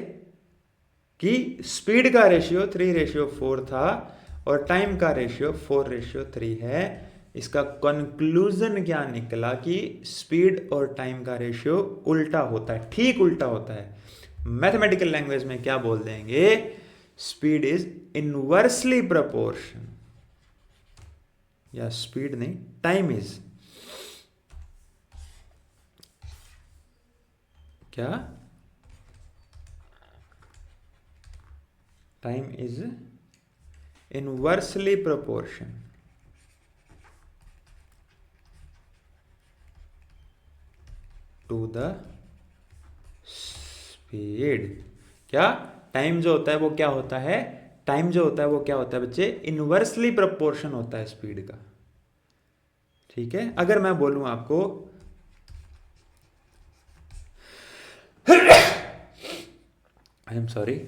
कि स्पीड का रेशियो 3:4 था और टाइम का रेशियो 4:3 है। इसका कंक्लूजन क्या निकला कि स्पीड और टाइम का रेशियो उल्टा होता है, ठीक उल्टा होता है। मैथमेटिकल लैंग्वेज में क्या बोल देंगे, स्पीड इज इनवर्सली प्रोपोर्शन, या स्पीड नहीं, टाइम इज क्या, time is inversely proportion to the speed. क्या, टाइम जो होता है वो क्या होता है, टाइम जो होता है वो क्या होता है बच्चे, इनवर्सली प्रोपोर्शन होता है स्पीड का, ठीक है। अगर मैं बोलूं आपको आई एम सॉरी,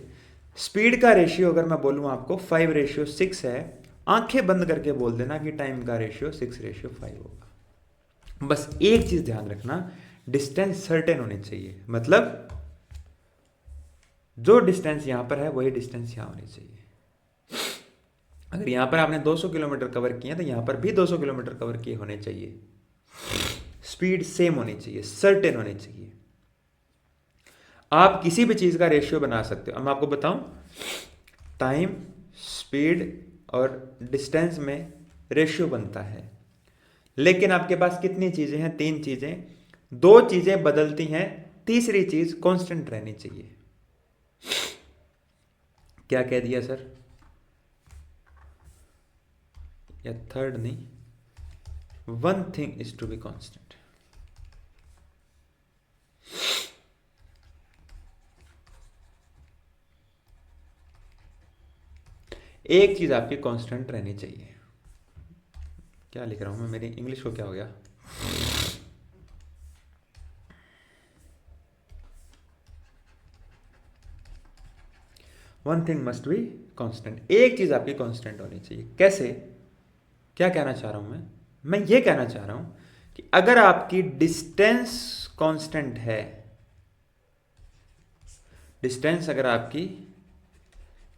स्पीड का रेशियो अगर मैं बोलूं आपको 5:6 है, आंखें बंद करके बोल देना कि टाइम का रेशियो 6:5 होगा। बस एक चीज ध्यान रखना, डिस्टेंस सर्टेन होनी चाहिए, मतलब जो डिस्टेंस यहां पर है वही डिस्टेंस यहां होनी चाहिए। अगर यहां पर आपने 200 किलोमीटर कवर किया तो यहां पर भी 200 किलोमीटर कवर किए होने चाहिए। स्पीड सेम होनी चाहिए, सर्टेन होनी चाहिए। आप किसी भी चीज का रेशियो बना सकते हो। अब मैं आपको बताऊं, टाइम, स्पीड और डिस्टेंस में रेशियो बनता है, लेकिन आपके पास कितनी चीजें हैं, 3 चीजें, 2 चीजें बदलती हैं, तीसरी चीज कांस्टेंट रहनी चाहिए। क्या कह दिया सर, या थर्ड नहीं, one thing is to be constant. एक चीज आपकी कांस्टेंट रहनी चाहिए। क्या लिख रहा हूं मैं, मेरी इंग्लिश को क्या हो गया? One thing must be constant. एक चीज आपकी कांस्टेंट होनी चाहिए। कैसे? क्या कहना चाह रहा हूं मैं ये कहना चाह रहा हूं कि अगर आपकी डिस्टेंस कांस्टेंट है, डिस्टेंस अगर आपकी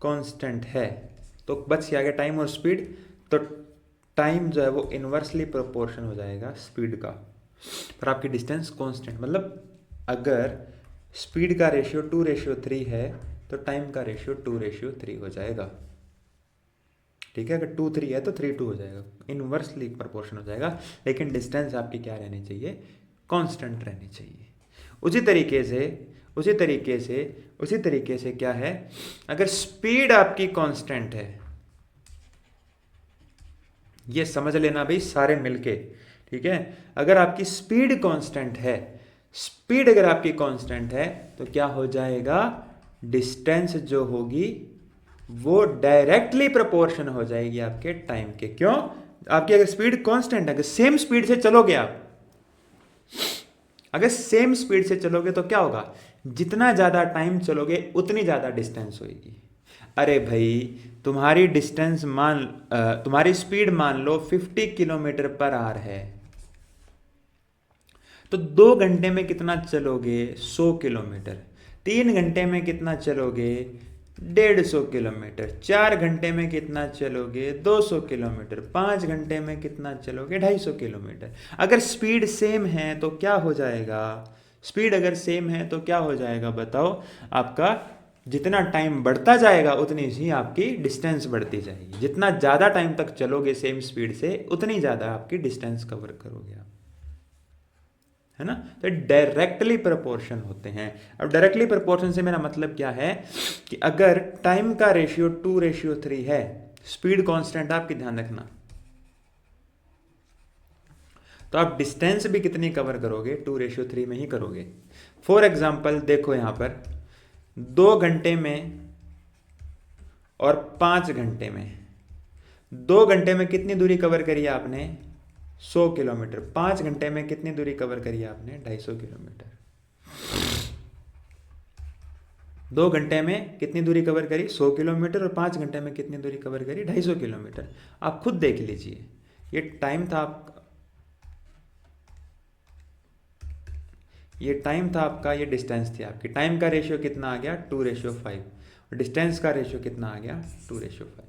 कांस्टेंट है तो बच के आगे टाइम और स्पीड, तो टाइम जो है वो इनवर्सली प्रोपोर्शन हो जाएगा स्पीड का। पर आपकी डिस्टेंस कांस्टेंट, मतलब अगर स्पीड का रेशियो 2:3 है तो टाइम का रेशियो 2:3 हो जाएगा। ठीक है, अगर 2:3 है तो 3:2 हो जाएगा, इनवर्सली प्रोपोर्शन हो जाएगा। लेकिन डिस्टेंस आपकी क्या रहनी चाहिए? कांस्टेंट रहनी चाहिए। उसी तरीके से क्या है, अगर स्पीड आपकी कांस्टेंट है, ये समझ लेना भाई सारे मिलके, ठीक है। अगर आपकी स्पीड कांस्टेंट है, स्पीड अगर आपकी कांस्टेंट है तो क्या हो जाएगा? डिस्टेंस जो होगी वो डायरेक्टली प्रोपोर्शन हो जाएगी आपके टाइम के। क्यों? आपकी अगर स्पीड कांस्टेंट है, अगर सेम स्पीड से चलोगे आप, अगर सेम स्पीड से चलोगे तो क्या होगा? जितना ज्यादा टाइम चलोगे उतनी ज्यादा डिस्टेंस होगी। अरे भाई तुम्हारी डिस्टेंस तुम्हारी स्पीड मान लो 50 किलोमीटर पर आवर है, तो 2 घंटे में कितना चलोगे? 100 किलोमीटर। 3 घंटे में कितना चलोगे? 150 किलोमीटर। 4 घंटे में कितना चलोगे? 200 किलोमीटर। 5 घंटे में कितना चलोगे? 250 किलोमीटर। अगर स्पीड सेम है तो क्या हो जाएगा? स्पीड अगर सेम है तो क्या हो जाएगा बताओ? आपका जितना टाइम बढ़ता जाएगा उतनी ही आपकी डिस्टेंस बढ़ती जाएगी। जितना ज़्यादा टाइम तक चलोगे सेम स्पीड से उतनी ज़्यादा आपकी डिस्टेंस कवर करोगे आप, है ना। तो डायरेक्टली प्रोपोर्शन होते हैं। अब डायरेक्टली प्रोपोर्शन से मेरा मतलब क्या है कि अगर टाइम का रेशियो 2:3 है, स्पीड कांस्टेंट आपकी ध्यान रखना, तो आप डिस्टेंस भी कितनी कवर करोगे? 2:3 में ही करोगे। फॉर एग्जाम्पल देखो यहां पर 2 घंटे में और 5 घंटे में, 2 घंटे में कितनी दूरी कवर करी है आपने? 100 किलोमीटर। 5 घंटे में कितनी दूरी कवर करी है आपने? 250 किलोमीटर। 2 घंटे में कितनी दूरी कवर करी? 100 किलोमीटर। और 5 घंटे में कितनी दूरी कवर करी? 250 किलोमीटर। आप खुद देख लीजिए, ये टाइम था आपका, ये डिस्टेंस थी आपकी। टाइम का रेशियो कितना आ गया? 2:5। और डिस्टेंस का रेशियो कितना आ गया? 2:5।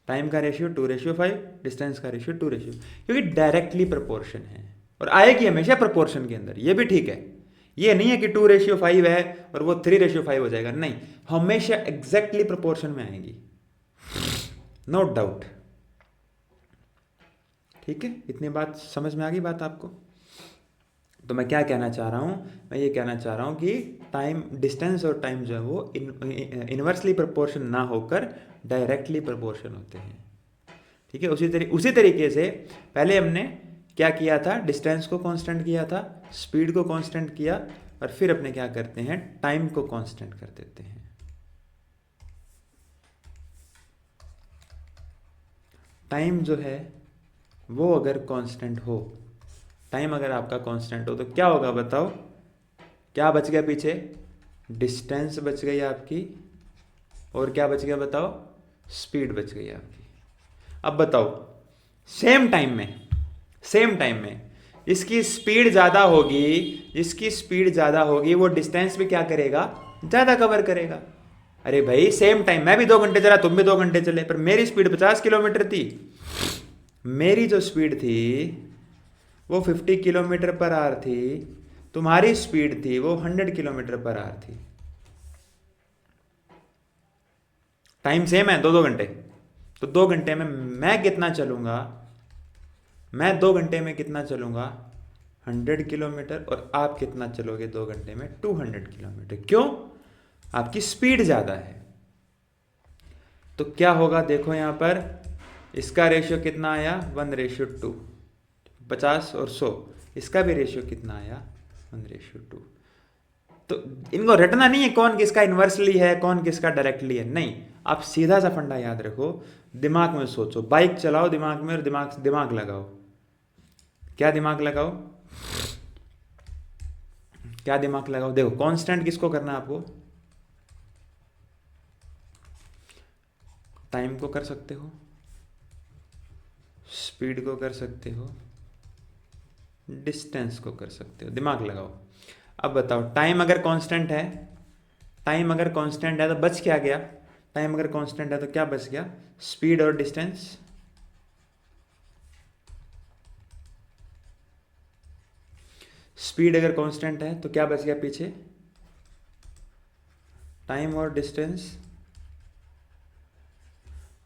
टाइम का रेशियो 2:5, डिस्टेंस का रेशियो 2:, क्योंकि डायरेक्टली प्रोपोर्शन है और आएगी हमेशा प्रोपोर्शन के अंदर। ये भी ठीक है, ये नहीं है कि 2:5 है और वो 3:5 हो जाएगा, नहीं, हमेशा एग्जैक्टली प्रोपोर्शन में आएगी, नो डाउट। ठीक है, इतनी बात समझ में आ गई बात आपको? तो मैं क्या कहना चाह रहा हूं? मैं ये कहना चाह रहा हूं कि टाइम, डिस्टेंस और टाइम जो है वो इनवर्सली प्रोपोर्शन ना होकर डायरेक्टली प्रोपोर्शन होते हैं। ठीक है, उसी तरीके से पहले हमने क्या किया था? डिस्टेंस को कांस्टेंट किया था, स्पीड को कांस्टेंट किया, और फिर अपने क्या करते हैं? टाइम को कांस्टेंट कर देते हैं। टाइम जो है वो अगर कांस्टेंट हो, टाइम अगर आपका कांस्टेंट हो तो क्या होगा बताओ? क्या बच गया पीछे? डिस्टेंस बच गई आपकी, और क्या बच गया बताओ? स्पीड बच गई आपकी। अब बताओ, सेम टाइम में जिसकी स्पीड ज़्यादा होगी वो डिस्टेंस भी क्या करेगा? ज़्यादा कवर करेगा। अरे भाई सेम टाइम, मैं भी 2 घंटे चला, तुम भी 2 घंटे चले, पर मेरी स्पीड 50 किलोमीटर थी। मेरी जो स्पीड थी वो 50 किलोमीटर पर आवर थी, तुम्हारी स्पीड थी वो 100 किलोमीटर पर आवर थी। टाइम सेम है, 2 घंटे, तो 2 घंटे में मैं कितना चलूंगा? मैं 2 घंटे में कितना चलूंगा? 100 किलोमीटर। और आप कितना चलोगे 2 घंटे में? 200 किलोमीटर। क्यों? आपकी स्पीड ज्यादा है। तो क्या होगा देखो यहां पर, इसका रेशियो कितना आया 1:2, 50 और 100, इसका भी रेशियो कितना आया 1:2। तो इनको रटना नहीं है कौन किसका इन्वर्सली है कौन किसका डायरेक्टली है, नहीं, आप सीधा सा फंडा याद रखो, दिमाग में सोचो, बाइक चलाओ दिमाग में और दिमाग लगाओ। क्या दिमाग लगाओ, क्या दिमाग लगाओ, देखो कांस्टेंट किसको करना है आपको, टाइम को कर सकते हो, स्पीड को कर सकते हो, डिस्टेंस को कर सकते हो, दिमाग लगाओ। अब बताओ टाइम अगर कांस्टेंट है, टाइम अगर कांस्टेंट है तो बच क्या गया, टाइम अगर कांस्टेंट है तो क्या बच गया, स्पीड और डिस्टेंस। स्पीड अगर कांस्टेंट है तो क्या बच गया पीछे, टाइम और डिस्टेंस,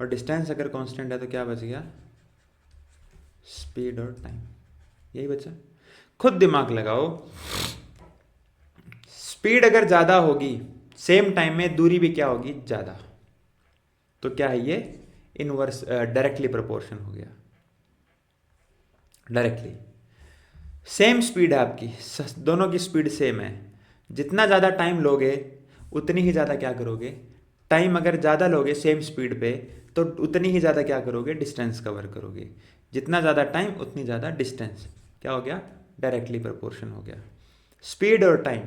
और डिस्टेंस अगर कांस्टेंट है तो क्या बच गया, स्पीड और टाइम, यही बचा। खुद दिमाग लगाओ, स्पीड अगर ज़्यादा होगी सेम टाइम में दूरी भी क्या होगी ज़्यादा, तो क्या है ये इनवर्स डायरेक्टली प्रोपोर्शन हो गया। डायरेक्टली सेम स्पीड है आपकी, दोनों की स्पीड सेम है, जितना ज़्यादा टाइम लोगे उतनी ही ज़्यादा क्या करोगे, टाइम अगर ज़्यादा लोगे सेम स्पीड पे तो उतनी ही ज़्यादा क्या करोगे, डिस्टेंस कवर करोगे, जितना ज़्यादा टाइम उतनी ज़्यादा डिस्टेंस, क्या हो गया डायरेक्टली प्रोपोर्शन हो गया। स्पीड और टाइम,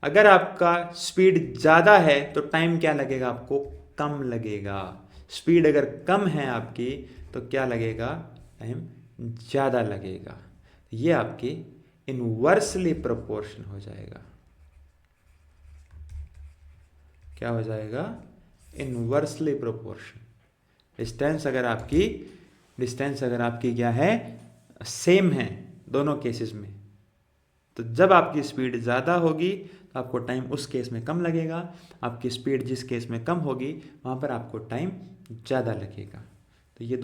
अगर आपका स्पीड ज़्यादा है तो टाइम क्या लगेगा आपको, कम लगेगा। स्पीड अगर कम है आपकी तो क्या लगेगा, टाइम ज़्यादा लगेगा। ये आपकी इनवर्सली प्रोपोर्शन हो जाएगा। क्या हो जाएगा, इनवर्सली प्रोपोर्शन। डिस्टेंस अगर आपकी क्या है, सेम है दोनों केसेस में, तो जब आपकी स्पीड ज़्यादा होगी तो आपको टाइम उस केस में कम लगेगा, आपकी स्पीड जिस केस में कम होगी वहाँ पर आपको टाइम ज़्यादा लगेगा। तो ये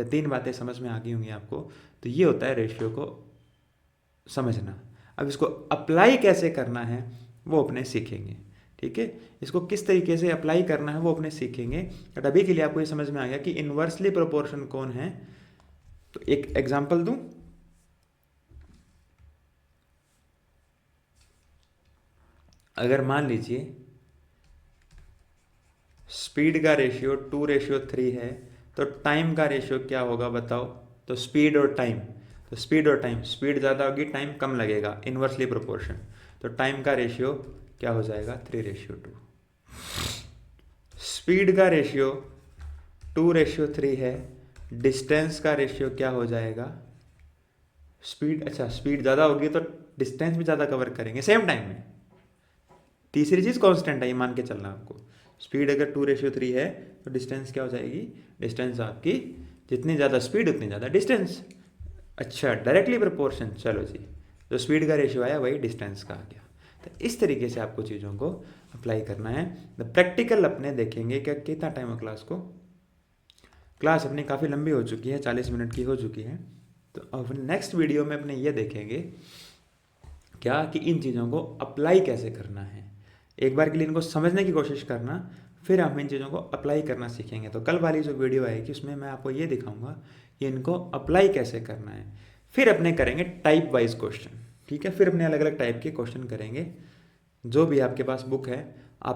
3 बातें समझ में आ गई होंगी आपको। तो ये होता है रेशियो को समझना। अब इसको अप्लाई कैसे करना है वो अपने सीखेंगे, ठीक है, इसको किस तरीके से अप्लाई करना है वो अपने सीखेंगे। बट अभी के लिए आपको ये समझ में आ गया कि इन्वर्सली प्रोपोर्शन कौन है। तो एक एग्जांपल दूं, अगर मान लीजिए स्पीड का रेशियो 2:3 है तो टाइम का रेशियो क्या होगा बताओ। तो स्पीड और टाइम, स्पीड ज़्यादा होगी टाइम कम लगेगा, इन्वर्सली प्रोपोर्शन। तो टाइम का रेशियो क्या हो जाएगा 3:2। स्पीड का रेशियो 2:3 है, डिस्टेंस का रेशियो क्या हो जाएगा, स्पीड ज़्यादा होगी तो डिस्टेंस भी ज़्यादा कवर करेंगे सेम टाइम में। तीसरी चीज़ कांस्टेंट है, ये मान के चलना आपको। स्पीड अगर 2:3 है तो डिस्टेंस क्या हो जाएगी, डिस्टेंस आपकी जितनी ज़्यादा स्पीड उतनी ज़्यादा डिस्टेंस। अच्छा, डायरेक्टली प्रोपोर्शन, चलो जी, जो स्पीड का रेशियो आया वही डिस्टेंस का आ गया। तो इस तरीके से आपको चीज़ों को अप्लाई करना है। द प्रैक्टिकल अपने देखेंगे क्या कितना टाइम है क्लास को। क्लास अपनी काफ़ी लंबी हो चुकी है, 40 मिनट की हो चुकी है। तो अब नेक्स्ट वीडियो में अपने ये देखेंगे क्या कि इन चीज़ों को अप्लाई कैसे करना है। एक बार के लिए इनको समझने की कोशिश करना, फिर हम इन चीज़ों को अप्लाई करना सीखेंगे। तो कल वाली जो वीडियो आएगी उसमें मैं आपको ये दिखाऊंगा कि इनको अप्लाई कैसे करना है। फिर अपने करेंगे टाइप वाइज क्वेश्चन, ठीक है, फिर अपने अलग अलग टाइप के क्वेश्चन करेंगे। जो भी आपके पास बुक है,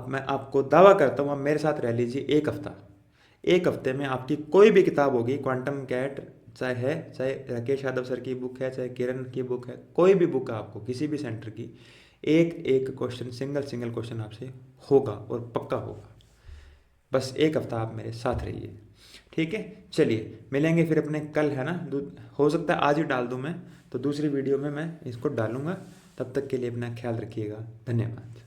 मैं आपको दावा करता हूँ आप मेरे साथ रह लीजिए एक हफ्ते में आपकी कोई भी किताब होगी, क्वांटम कैट चाहे राकेश यादव सर की बुक है, चाहे किरण की बुक है, कोई भी बुक है आपको किसी भी सेंटर की, एक क्वेश्चन सिंगल क्वेश्चन आपसे होगा और पक्का होगा। बस एक हफ्ता आप मेरे साथ रहिए, ठीक है। चलिए मिलेंगे फिर अपने कल, है ना, हो सकता है आज ही डाल दूँ मैं, तो दूसरी वीडियो में मैं इसको डालूँगा। तब तक के लिए अपना ख्याल रखिएगा, धन्यवाद।